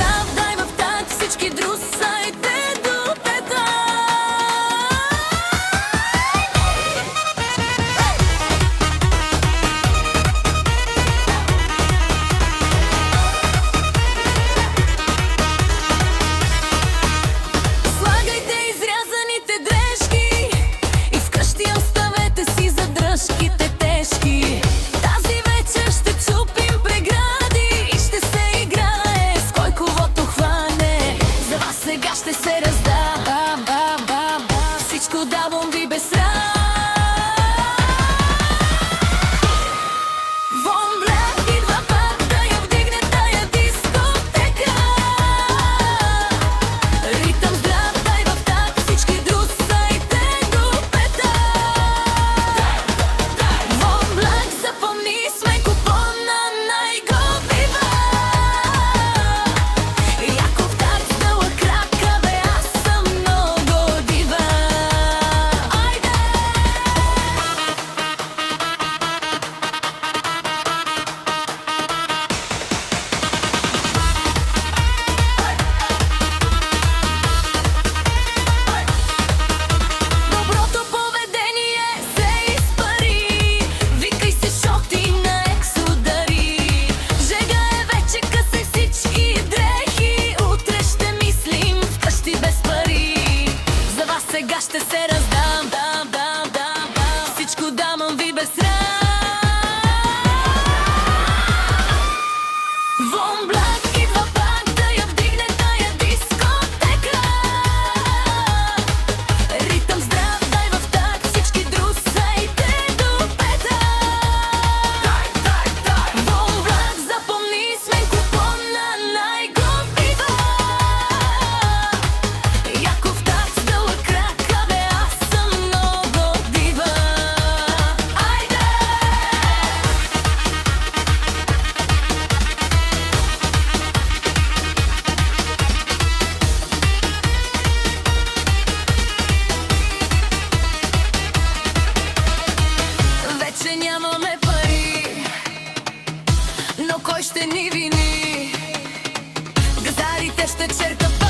здрав, дай в так, всички друсайте до пета. Слагайте изрязаните дрежки и вкъщи оставете си задръжките тежки. Тази вечер ще чупим прегради и ще се играе с кой когото хване. За вас сега ще се раздам, всичко давам ви без срам. Вон брат идва пак да я вдигне тая дискотека. Ритъм здрав, дай в так, всички друсайте до пета. Вон блак, запомни, сме купона най-гобива. Яков так с дълъг крак, бе аз съм много дива. Айде! Доброто поведение се изпари. Викай се шоти на екс удари. Жега е вече, късе всички дрехи. Утре ще мислим вкъщи без пари. За вас сега ще се раздам, всичко дамам ви без срам. Вон блак идва пак да я вдигне тая дискотека. Ритъм здрав, дай в так, всички друсайте до пета. Вон блак, запомни, сме купона най-губива. Яков так с дълъг крак, бе аз съм много дива. Айде! Вече нямаме пари, но кой ще ни вини? Газарите ще черкат